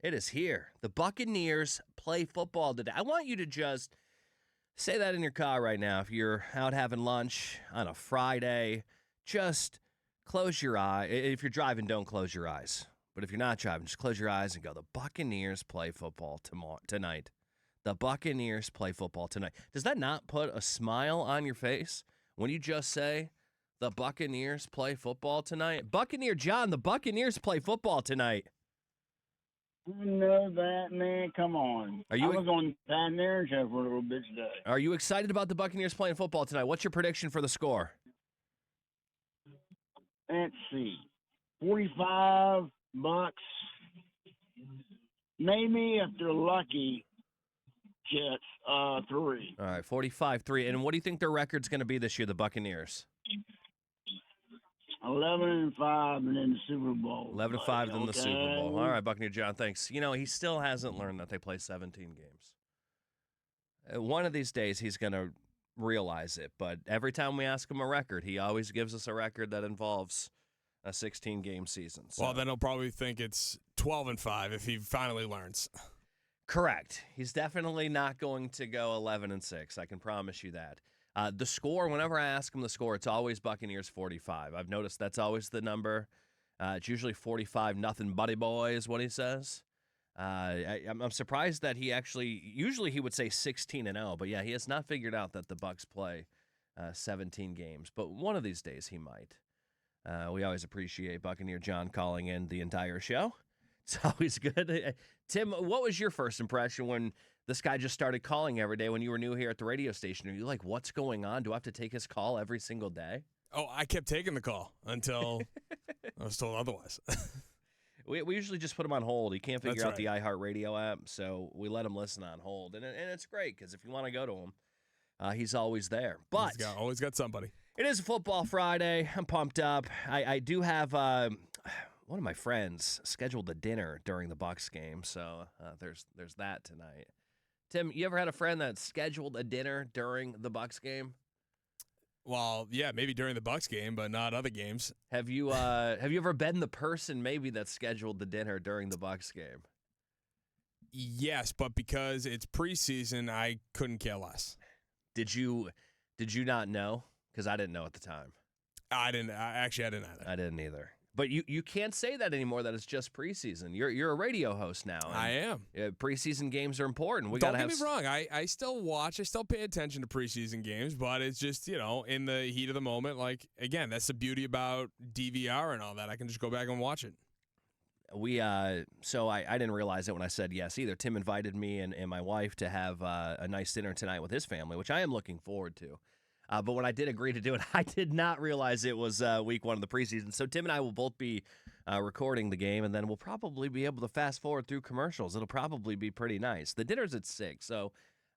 It is here. The Buccaneers play football today. I want you to just say that in your car right now. If you're out having lunch on a Friday, just close your eye. If you're driving, don't close your eyes. But if you're not driving, just close your eyes and go, the Buccaneers play football tonight. The Buccaneers play football tonight. Does that not put a smile on your face when you just say, the Buccaneers play football tonight? Buccaneer John, the Buccaneers play football tonight. I know that, man. Come on. I was on Pioneer show for a little bit today. Are you excited about the Buccaneers playing football tonight? What's your prediction for the score? Let's see. 45 Bucs. Maybe if they're lucky, Jets 3. All right, 45-3. And what do you think their record's going to be this year, the Buccaneers? 11-5 and then the Super Bowl. 11-5 in the Super Bowl. All right, Buccaneer John, thanks. You know, he still hasn't learned that they play 17 games. One of these days, he's going to realize it. But every time we ask him a record, he always gives us a record that involves a 16-game season. So. Well, then he'll probably think it's 12-5 if he finally learns. Correct. He's definitely not going to go 11-6. I can promise you that. The score, whenever I ask him the score, it's always Buccaneers 45. I've noticed that's always the number. It's usually 45-0, buddy boy, is what he says. I'm surprised that he actually, usually he would say 16-0, but yeah, he has not figured out that the Bucs play 17 games. But one of these days he might. We always appreciate Buccaneer John calling in the entire show. It's always good. Tim, what was your first impression when this guy just started calling every day when you were new here at the radio station? Are you like, what's going on? Do I have to take his call every single day? Oh, I kept taking the call until I was told otherwise. We usually just put him on hold. He can't figure That's out the iHeartRadio app, so we let him listen on hold. And it's great because if you want to go to him, he's always there. But he's always got somebody. It is a football Friday. I'm pumped up. I do have one of my friends scheduled a dinner during the Bucs game, so there's that tonight. Tim, you ever had a friend that scheduled a dinner during the Bucs game? Well, yeah, maybe during the Bucs game, but not other games. Have you ever been the person maybe that scheduled the dinner during the Bucs game? Yes, but because it's preseason, I couldn't care less. Did you not know? Because I didn't know at the time. I didn't either. I didn't either. But you can't say that anymore, that it's just preseason. You're a radio host now. I am. Preseason games are important. Don't get me wrong. I still watch. I still pay attention to preseason games, but it's just, in the heat of the moment. Like, again, that's the beauty about DVR and all that. I can just go back and watch it. So I didn't realize it when I said yes either. Tim invited me and my wife to have a nice dinner tonight with his family, which I am looking forward to. But when I did agree to do it, I did not realize it was week 1 of the preseason. So Tim and I will both be recording the game, and then we'll probably be able to fast forward through commercials. It'll probably be pretty nice. The dinner's at 6, so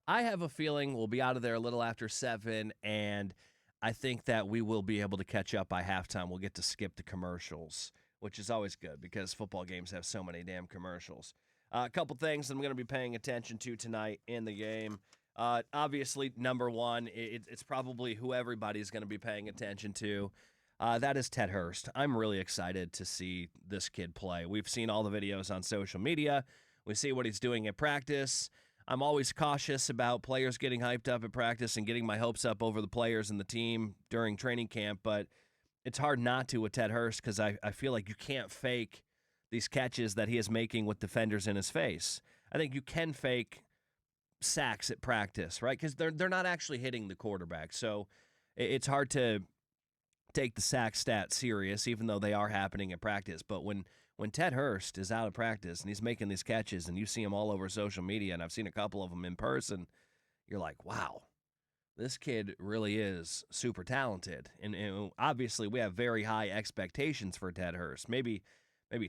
I have a feeling we'll be out of there a little after 7, and I think that we will be able to catch up by halftime. We'll get to skip the commercials, which is always good because football games have so many damn commercials. A couple things I'm going to be paying attention to tonight in the game. Obviously, number one, it's probably who everybody's going to be paying attention to. That is Ted Hurst. I'm really excited to see this kid play. We've seen all the videos on social media. We see what he's doing at practice. I'm always cautious about players getting hyped up at practice and getting my hopes up over the players and the team during training camp, but it's hard not to with Ted Hurst because I feel like you can't fake these catches that he is making with defenders in his face. I think you can fake sacks at practice, right? Because they're not actually hitting the quarterback. So it's hard to take the sack stat serious, even though they are happening at practice. But when Ted Hurst is out of practice and he's making these catches and you see him all over social media, and I've seen a couple of them in person, you're like, wow, this kid really is super talented. And obviously we have very high expectations for Ted Hurst. Maybe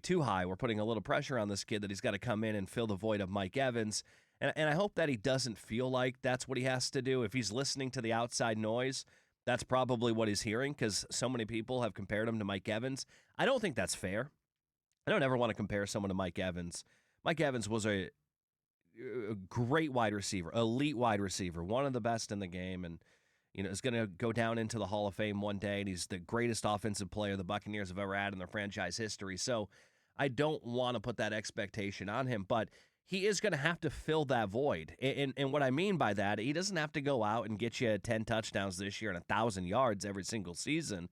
too high. We're putting a little pressure on this kid that he's got to come in and fill the void of Mike Evans. And I hope that he doesn't feel like that's what he has to do. If he's listening to the outside noise, that's probably what he's hearing because so many people have compared him to Mike Evans. I don't think that's fair. I don't ever want to compare someone to Mike Evans. Mike Evans was a great wide receiver, elite wide receiver, one of the best in the game, and is going to go down into the Hall of Fame one day, and he's the greatest offensive player the Buccaneers have ever had in their franchise history. So I don't want to put that expectation on him, but he is going to have to fill that void. And what I mean by that, he doesn't have to go out and get you 10 touchdowns this year and 1,000 yards every single season,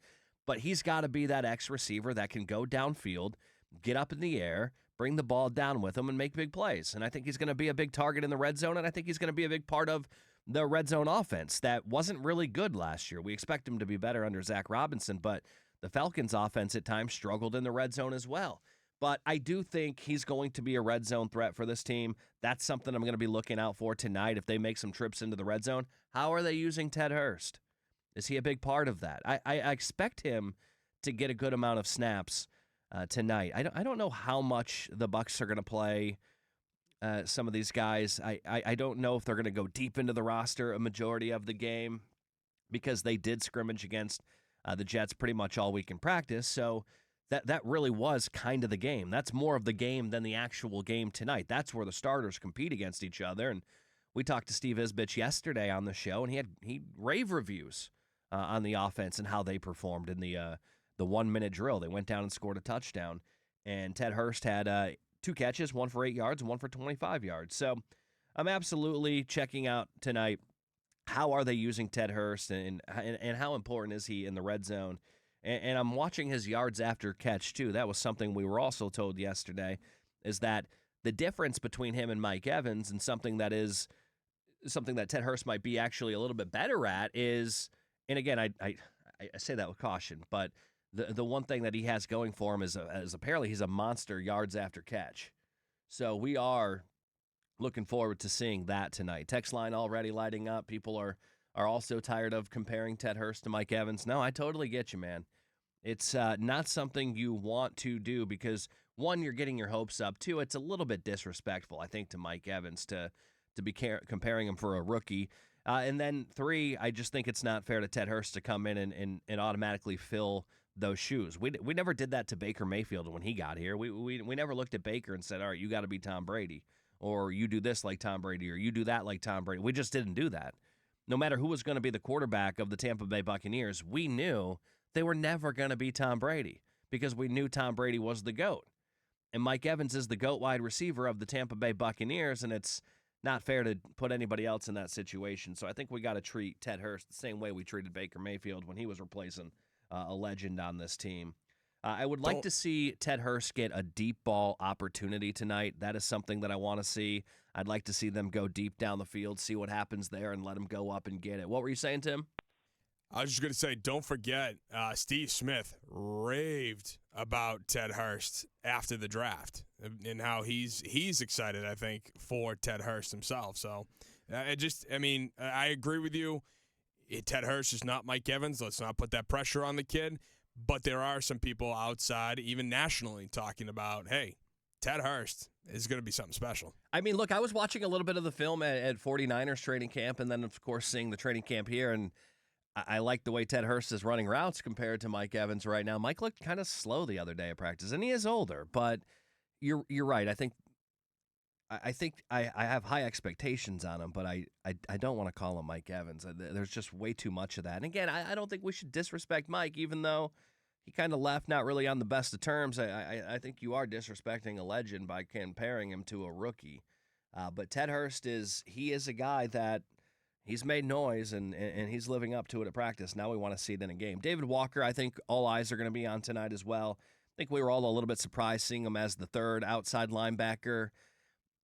but he's got to be that X receiver that can go downfield, get up in the air, bring the ball down with him, and make big plays. And I think he's going to be a big target in the red zone, and I think he's going to be a big part of the red zone offense that wasn't really good last year. We expect him to be better under Zach Robinson, but the Falcons' offense at times struggled in the red zone as well. But I do think he's going to be a red zone threat for this team. That's something I'm going to be looking out for tonight if they make some trips into the red zone. How are they using Ted Hurst? Is he a big part of that? I expect him to get a good amount of snaps tonight. I don't know how much the Bucs are going to play some of these guys. I don't know if they're going to go deep into the roster a majority of the game because they did scrimmage against the Jets pretty much all week in practice. So that really was kind of the game. That's more of the game than the actual game tonight. That's where the starters compete against each other. And we talked to Steve Isbich yesterday on the show, and he rave reviews on the offense and how they performed in the 1-minute drill. They went down and scored a touchdown, and Ted Hurst had 2 catches, 1 for 8 yards and 1 for 25 yards. So I'm absolutely checking out tonight. How are they using Ted Hurst, and how important is he in the red zone? And I'm watching his yards after catch, too. That was something we were also told yesterday, is that the difference between him and Mike Evans, and something that Ted Hurst might be actually a little bit better at is, and again, I say that with caution, but the one thing that he has going for him is apparently he's a monster yards after catch. So we are looking forward to seeing that tonight. Text line already lighting up. People are also tired of comparing Ted Hurst to Mike Evans. No, I totally get you, man. It's not something you want to do because, one, you're getting your hopes up. Two, it's a little bit disrespectful, I think, to Mike Evans to be comparing him for a rookie. And then 3, I just think it's not fair to Ted Hurst to come in and automatically fill those shoes. We never did that to Baker Mayfield when he got here. We never looked at Baker and said, all right, you got to be Tom Brady, or you do this like Tom Brady, or you do that like Tom Brady. We just didn't do that. No matter who was going to be the quarterback of the Tampa Bay Buccaneers, we knew they were never going to be Tom Brady because we knew Tom Brady was the GOAT. And Mike Evans is the GOAT wide receiver of the Tampa Bay Buccaneers, and it's not fair to put anybody else in that situation. So I think we got to treat Ted Hurst the same way we treated Baker Mayfield when he was replacing a legend on this team. I would like to see Ted Hurst get a deep ball opportunity tonight. That is something that I want to see. I'd like to see them go deep down the field, see what happens there, and let him go up and get it. What were you saying, Tim? I was just going to say, don't forget, Steve Smith raved about Ted Hurst after the draft and how he's excited, I think, for Ted Hurst himself. So I agree with you. Ted Hurst is not Mike Evans. Let's not put that pressure on the kid. But there are some people outside, even nationally, talking about, hey, Ted Hurst is going to be something special. I mean, look, I was watching a little bit of the film at 49ers training camp, and then, of course, seeing the training camp here, and I like the way Ted Hurst is running routes compared to Mike Evans right now. Mike looked kind of slow the other day at practice, and he is older, but you're right. I think I have high expectations on him, but I don't want to call him Mike Evans. There's just way too much of that. And again, I don't think we should disrespect Mike, even though he kind of left not really on the best of terms. I think you are disrespecting a legend by comparing him to a rookie. But Ted Hurst is a guy that he's made noise, and he's living up to it at practice. Now we want to see it in a game. David Walker, I think all eyes are going to be on tonight as well. I think we were all a little bit surprised seeing him as the third outside linebacker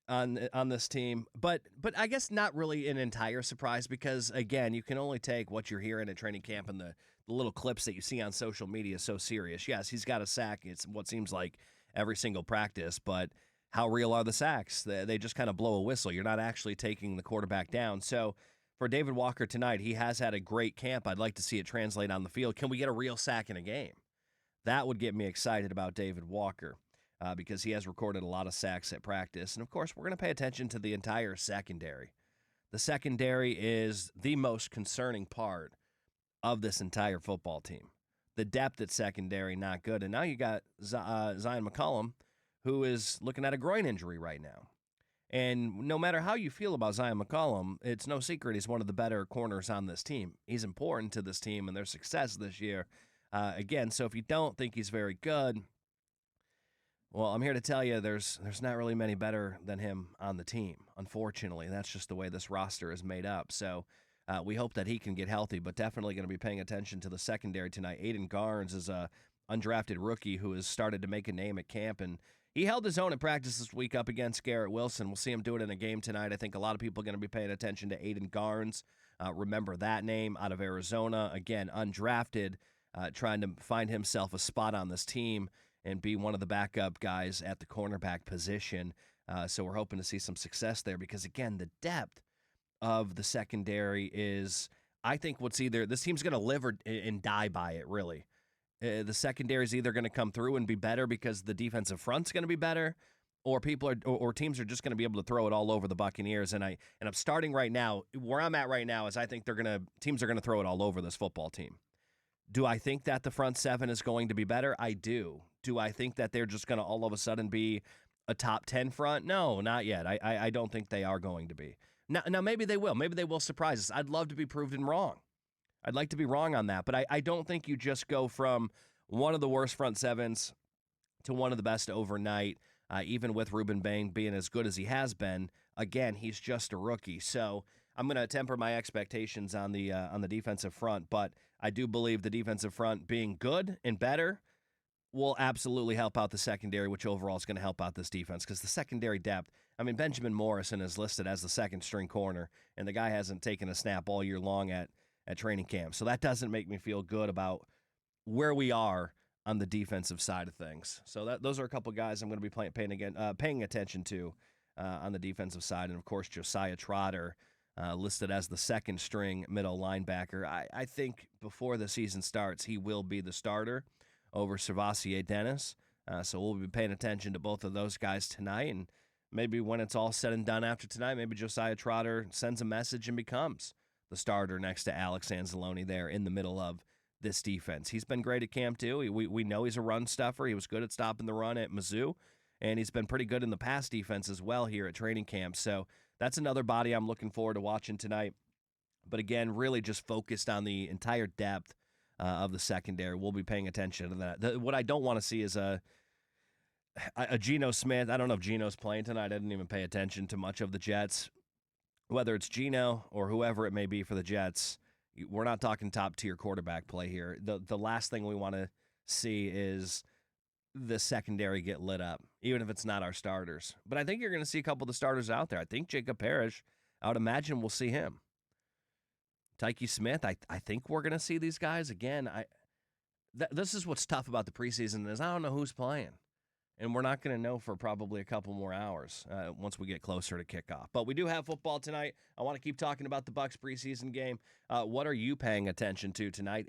on this team, but I guess not really an entire surprise because, again, you can only take what you're hearing at training camp and the little clips that you see on social media so serious. Yes, he's got a sack. It's what seems like every single practice, but how real are the sacks? They just kind of blow a whistle. You're not actually taking the quarterback down. So for David Walker tonight, he has had a great camp. I'd like to see it translate on the field. Can we get a real sack in a game? That would get me excited about David Walker. Because he has recorded a lot of sacks at practice. And, of course, we're going to pay attention to the entire secondary. The secondary is the most concerning part of this entire football team. The depth at secondary, not good. And now you got Zion McCollum, who is looking at a groin injury right now. And no matter how you feel about Zion McCollum, it's no secret he's one of the better corners on this team. He's important to this team and their success this year. Again, so if you don't think he's very good, Well, I'm here to tell you there's not really many better than him on the team. Unfortunately, that's just the way this roster is made up. So we hope that he can get healthy, but definitely going to be paying attention to the secondary tonight. Aiden Garnes is a undrafted rookie who has started to make a name at camp, and he held his own in practice this week up against Garrett Wilson. We'll see him do it in a game tonight. I think a lot of people are going to be paying attention to Aiden Garnes. Remember that name out of Arizona. Again, undrafted, trying to find himself a spot on this team and be one of the backup guys at the cornerback position. So we're hoping to see some success there because, again, the depth of the secondary is, I think, what's either this team's going to live and die by it, really. The secondary is either going to come through and be better because the defensive front's going to be better, or teams are just going to be able to throw it all over the Buccaneers. And I'm starting right now. Where I'm at right now is I think teams are going to throw it all over this football team. Do I think that the front seven is going to be better? I do. Do I think that they're just going to all of a sudden be a top 10 front? No, not yet. I don't think they are going to be. Now maybe they will. Maybe they will surprise us. I'd love to be proven wrong. I'd like to be wrong on that, but I don't think you just go from one of the worst front sevens to one of the best overnight, even with Ruben Bain being as good as he has been. Again, he's just a rookie, so I'm going to temper my expectations on the defensive front, but I do believe the defensive front being good and better will absolutely help out the secondary, which overall is going to help out this defense because the secondary depth, I mean, Benjamin Morrison is listed as the second-string corner, and the guy hasn't taken a snap all year long at training camp. So that doesn't make me feel good about where we are on the defensive side of things. So those are a couple guys I'm going to be paying attention to on the defensive side. And, of course, Josiah Trotter, listed as the second-string middle linebacker. I think before the season starts, he will be the starter over Savasier Dennis. So we'll be paying attention to both of those guys tonight. And maybe when it's all said and done after tonight, maybe Josiah Trotter sends a message and becomes the starter next to Alex Anzalone there in the middle of this defense. He's been great at camp, too. We know he's a run stuffer. He was good at stopping the run at Mizzou, and he's been pretty good in the pass defense as well here at training camp. So that's another body I'm looking forward to watching tonight. But, again, really just focused on the entire depth of the secondary. We'll be paying attention to that. What I don't want to see is a Geno Smith. I don't know if Geno's playing tonight. I didn't even pay attention to much of the Jets. Whether it's Geno or whoever it may be for the Jets, we're not talking top-tier quarterback play here. The last thing we want to see is the secondary get lit up, even if it's not our starters. But I think you're going to see a couple of the starters out there. I think Jacob Parrish, I would imagine we'll see him. Tyke Smith, I think we're going to see these guys. Again, this is what's tough about the preseason is I don't know who's playing. And we're not going to know for probably a couple more hours once we get closer to kickoff. But we do have football tonight. I want to keep talking about the Bucs preseason game. What are you paying attention to tonight?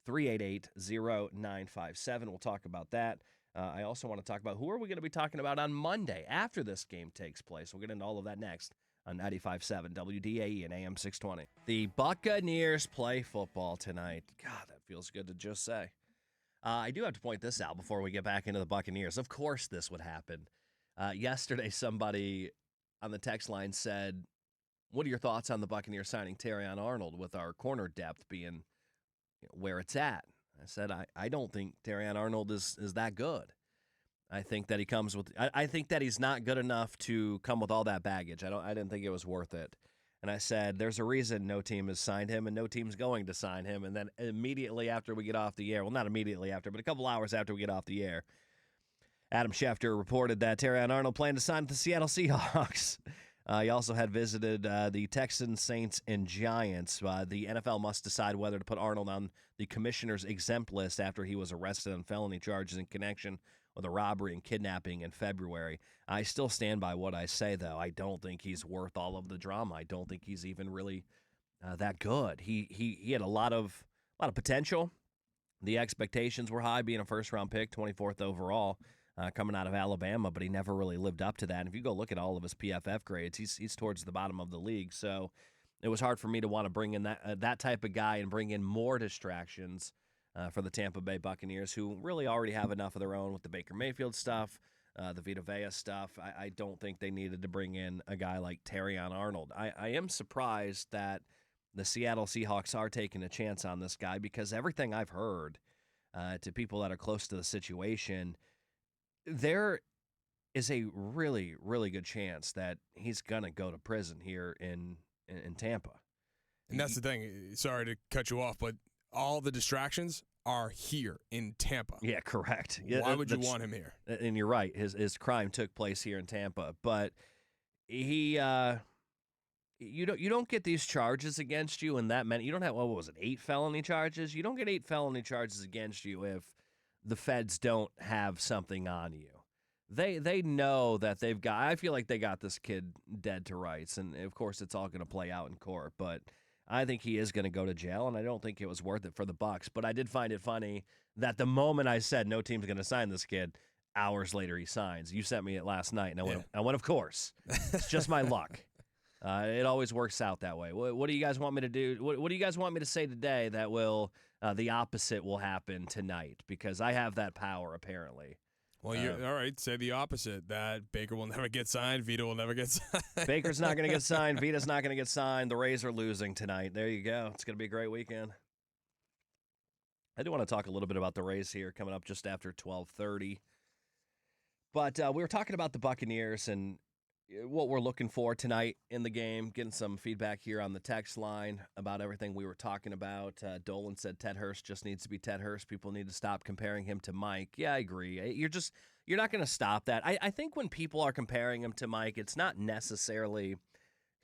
888-388-0957. We'll talk about that. I also want to talk about who are we going to be talking about on Monday after this game takes place. We'll get into all of that next on 95.7 WDAE and AM 620. The Buccaneers play football tonight. God, that feels good to just say. I do have to point this out before we get back into the Buccaneers. Of course this would happen. Yesterday, somebody on the text line said, what are your thoughts on the Buccaneers signing Terion Arnold with our corner depth being where it's at? I said, I don't think Terion Arnold is that good. I think that he comes with I think that he's not good enough to come with all that baggage. I didn't think it was worth it. And I said, there's a reason no team has signed him and no team's going to sign him. And then immediately after we get off the air, well, not immediately after, but a couple hours after we get off the air, Adam Schefter reported that Terion Arnold planned to sign with the Seattle Seahawks. He also had visited the Texans, Saints, and Giants. The NFL must decide whether to put Arnold on the commissioner's exempt list after he was arrested on felony charges in connection with a robbery and kidnapping in February. I still stand by what I say, though. I don't think he's worth all of the drama. I don't think he's even really that good. He had a lot of potential. The expectations were high, being a first-round pick, 24th overall, coming out of Alabama, but he never really lived up to that. And if you go look at all of his PFF grades, he's towards the bottom of the league. So it was hard for me to want to bring in that type of guy and bring in more distractions for the Tampa Bay Buccaneers, who really already have enough of their own with the Baker Mayfield stuff, the Vita Vea stuff. I don't think they needed to bring in a guy like Terion Arnold. I am surprised that the Seattle Seahawks are taking a chance on this guy because everything I've heard to people that are close to the situation, there is a really, really good chance that he's going to go to prison here in Tampa. And that's the thing. Sorry to cut you off, but all the distractions are here in Tampa. Yeah, correct. Yeah, Why would you want him here? And you're right. His crime took place here in Tampa, but he you don't get these charges against you in that many. You don't have, what was it, 8 felony charges? You don't get 8 felony charges against you if the feds don't have something on you. They know that they've got, I feel like they got this kid dead to rights, and of course it's all going to play out in court, but I think he is going to go to jail, and I don't think it was worth it for the Bucs. But I did find it funny that the moment I said no team's going to sign this kid, hours later he signs. You sent me it last night, and I went, of course. It's just my luck. It always works out that way. What do you guys want me to do? What do you guys want me to say today that will the opposite will happen tonight? Because I have that power, apparently. Well, you're all right. Say the opposite. That Baker will never get signed. Vita will never get signed. Baker's not going to get signed. Vita's not going to get signed. The Rays are losing tonight. There you go. It's going to be a great weekend. I do want to talk a little bit about the Rays here coming up just after 12:30. But we were talking about the Buccaneers and what we're looking for tonight in the game, getting some feedback here on the text line about everything we were talking about. Dolan said Ted Hurst just needs to be Ted Hurst. People need to stop comparing him to Mike. Yeah, I agree. You're not going to stop that. I think when people are comparing him to Mike, it's not necessarily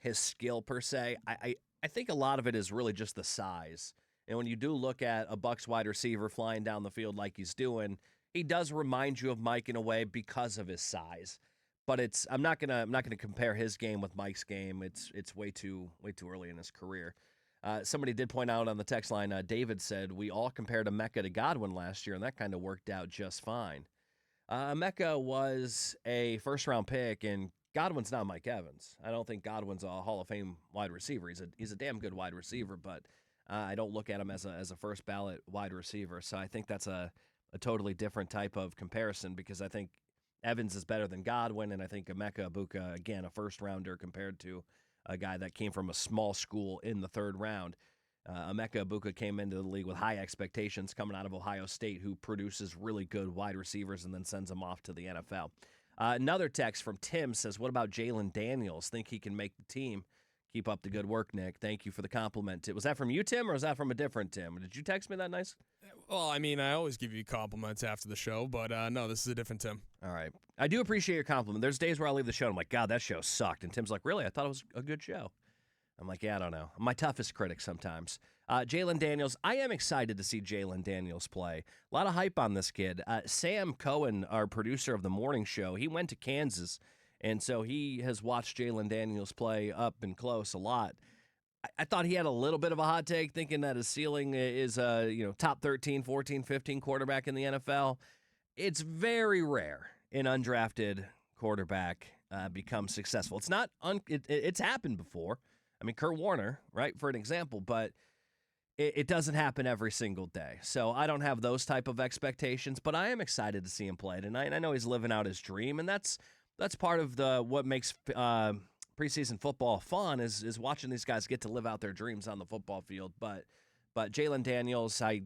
his skill per se. I think a lot of it is really just the size. And when you do look at a Bucs wide receiver flying down the field like he's doing, he does remind you of Mike in a way because of his size. But I'm not gonna compare his game with Mike's game. It's way too early in his career. Somebody did point out on the text line. David said we all compared Emeka to Godwin last year, and that kind of worked out just fine. Emeka was a first-round pick, and Godwin's not Mike Evans. I don't think Godwin's a Hall of Fame wide receiver. He's a damn good wide receiver, but I don't look at him as a first ballot wide receiver. So I think that's a totally different type of comparison because I think Evans is better than Godwin, and I think Emeka Egbuka, again, a first-rounder compared to a guy that came from a small school in the 3rd round. Emeka Egbuka came into the league with high expectations coming out of Ohio State, who produces really good wide receivers and then sends them off to the NFL. Another text from Tim says, what about Jalen Daniels? Think he can make the team? Keep up the good work, Nick. Thank you for the compliment. Was that from you, Tim, or was that from a different Tim? Did you text me that nice? Well, I mean, I always give you compliments after the show, but no, this is a different Tim. All right. I do appreciate your compliment. There's days where I leave the show and I'm like, God, that show sucked. And Tim's like, really? I thought it was a good show. I'm like, yeah, I don't know. I'm my toughest critic sometimes. Jalen Daniels, I am excited to see Jalen Daniels play. A lot of hype on this kid. Sam Cohen, our producer of the morning show, he went to Kansas, and so he has watched Jalen Daniels play up and close a lot. I thought he had a little bit of a hot take, thinking that his ceiling is top 13, 14, 15 quarterback in the NFL. It's very rare an undrafted quarterback becomes successful. It's not it's happened before. I mean, Kurt Warner, right, for an example, but it doesn't happen every single day. So I don't have those type of expectations, but I am excited to see him play tonight. And I know he's living out his dream, and that's part of what makes preseason football fun is watching these guys get to live out their dreams on the football field. But Jalen Daniels, I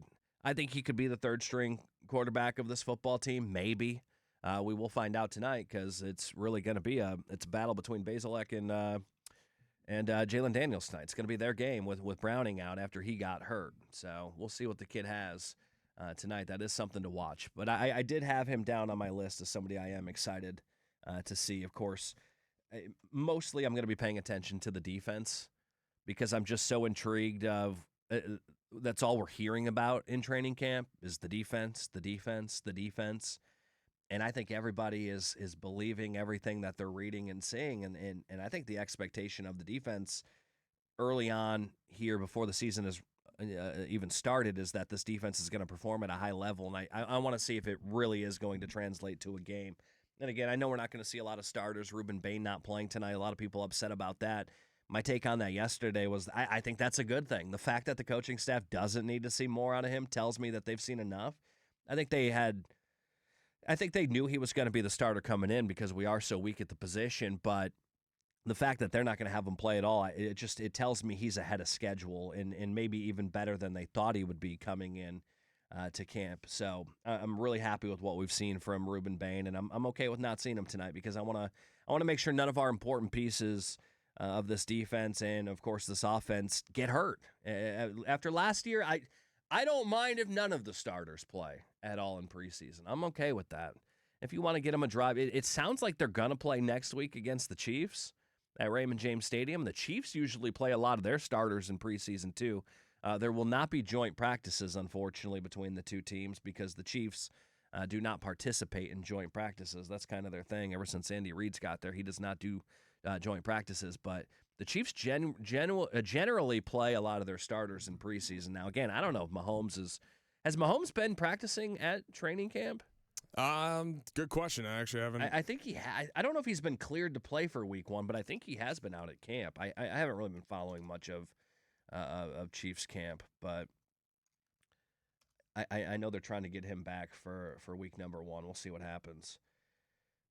think he could be the 3rd string quarterback of this football team. Maybe we will find out tonight because it's really going to be a battle between Basilek and Jalen Daniels tonight. It's going to be their game with Browning out after he got hurt. So we'll see what the kid has tonight. That is something to watch. But I did have him down on my list as somebody I am excited to see. Of course, mostly I'm going to be paying attention to the defense because I'm just so intrigued of that's all we're hearing about in training camp is the defense, the defense, the defense. And I think everybody is believing everything that they're reading and seeing. And I think the expectation of the defense early on here before the season is even started is that this defense is going to perform at a high level. And I want to see if it really is going to translate to a game. And again, I know we're not going to see a lot of starters. Ruben Bain not playing tonight. A lot of people upset about that. My take on that yesterday was I think that's a good thing. The fact that the coaching staff doesn't need to see more out of him tells me that they've seen enough. I think they knew he was going to be the starter coming in because we are so weak at the position, but the fact that they're not going to have him play at all, it tells me he's ahead of schedule and maybe even better than they thought he would be coming in to camp. So I'm really happy with what we've seen from Ruben Bain, and I'm okay with not seeing him tonight because I want to make sure none of our important pieces of this defense and of course this offense get hurt. After last year, I don't mind if none of the starters play at all in preseason. I'm okay with that. If you want to get them a drive, it sounds like they're gonna play next week against the Chiefs at Raymond James Stadium. The Chiefs usually play a lot of their starters in preseason too. There will not be joint practices, unfortunately, between the two teams because the Chiefs do not participate in joint practices. That's kind of their thing. Ever since Andy Reid's got there, he does not do joint practices. But the Chiefs generally play a lot of their starters in preseason. Now, again, I don't know if has Mahomes been practicing at training camp? Good question. I actually haven't. I think he has. I don't know if he's been cleared to play for week 1, but I think he has been out at camp. I haven't really been following much of Chiefs camp, but I know they're trying to get him back for week number 1. We'll see what happens.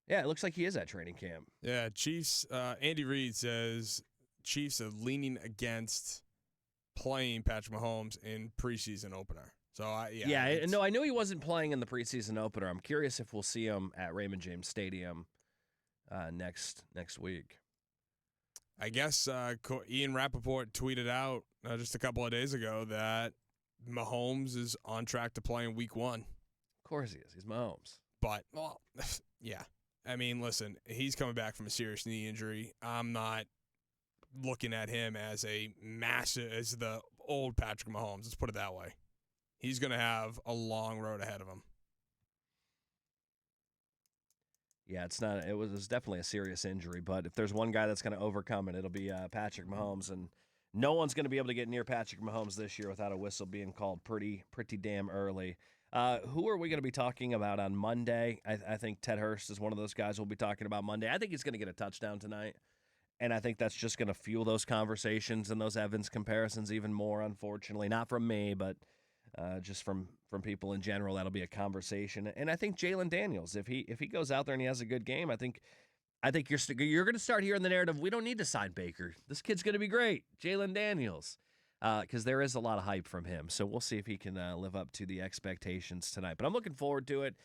Yeah, it looks like he is at training camp. Yeah, Chiefs. Andy Reid says Chiefs are leaning against playing Patrick Mahomes in preseason opener. So no, I knew he wasn't playing in the preseason opener. I'm curious if we'll see him at Raymond James Stadium next week. I guess Ian Rappaport tweeted out just a couple of days ago that Mahomes is on track to play in week 1. Of course he is. He's Mahomes. But, well, yeah. I mean, listen, he's coming back from a serious knee injury. I'm not looking at him as the old Patrick Mahomes. Let's put it that way. He's going to have a long road ahead of him. Yeah, it was definitely a serious injury, but if there's one guy that's going to overcome it, it'll be Patrick Mahomes, and no one's going to be able to get near Patrick Mahomes this year without a whistle being called pretty damn early. Who are we going to be talking about on Monday? I think Ted Hurst is one of those guys we'll be talking about Monday. I think he's going to get a touchdown tonight, and I think that's just going to fuel those conversations and those Evans comparisons even more, unfortunately. Not from me, but just from people in general. That'll be a conversation. And I think Jalen Daniels, if he goes out there and he has a good game, I think you're going to start hearing the narrative, we don't need to sign Baker. This kid's going to be great. Jalen Daniels. Because there is a lot of hype from him. So we'll see if he can live up to the expectations tonight. But I'm looking forward to it.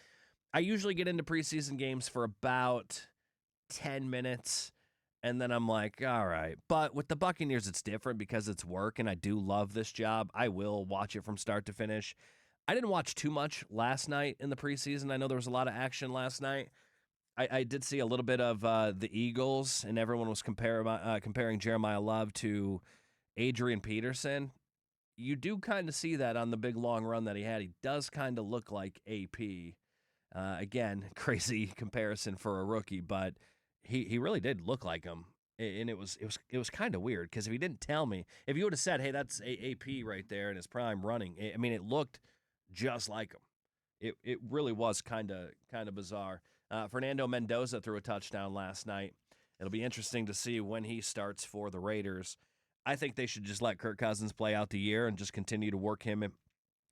I usually get into preseason games for about 10 minutes, and then I'm like, all right. But with the Buccaneers, it's different because it's work, and I do love this job. I will watch it from start to finish. I didn't watch too much last night in the preseason. I know there was a lot of action last night. I did see a little bit of the Eagles, and everyone was comparing Jeremiah Love to Adrian Peterson. You do kind of see that on the big long run that he had. He does kind of look like AP. Again, crazy comparison for a rookie, but he really did look like him. And it was kind of weird because if he didn't tell me, if you would have said, "Hey, that's AP right there in his prime running," it looked just like him. It really was kind of bizarre. Fernando Mendoza threw a touchdown last night. It'll be interesting to see when he starts for the Raiders. I think they should just let Kirk Cousins play out the year and just continue to work him.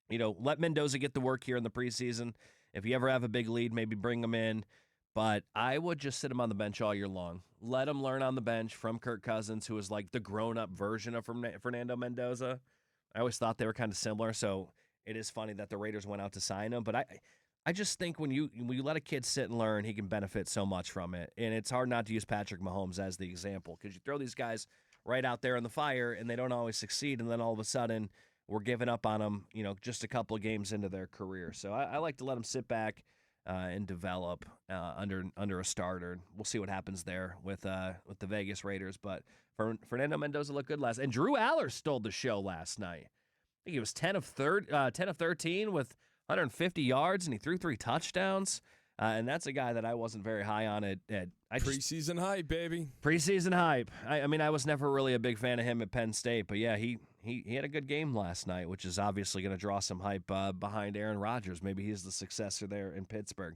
Let Mendoza get the work here in the preseason. If you ever have a big lead, maybe bring him in. But I would just sit him on the bench all year long. Let him learn on the bench from Kirk Cousins, who is like the grown-up version of Fernando Mendoza. I always thought they were kind of similar, so it is funny that the Raiders went out to sign him. But I just think when you let a kid sit and learn, he can benefit so much from it. And it's hard not to use Patrick Mahomes as the example because you throw these guys right out there in the fire, and they don't always succeed, and then all of a sudden we're giving up on them, just a couple of games into their career. So I like to let them sit back and develop under a starter. We'll see what happens there with the Vegas Raiders. But Fernando Mendoza looked good last night. And Drew Aller stole the show last night. I think he was 10 of 13 with 150 yards, and he threw 3 touchdowns. And that's a guy that I wasn't very high on at preseason hype, baby. Preseason hype. I was never really a big fan of him at Penn State, but yeah, he had a good game last night, which is obviously going to draw some hype behind Aaron Rodgers. Maybe he's the successor there in Pittsburgh.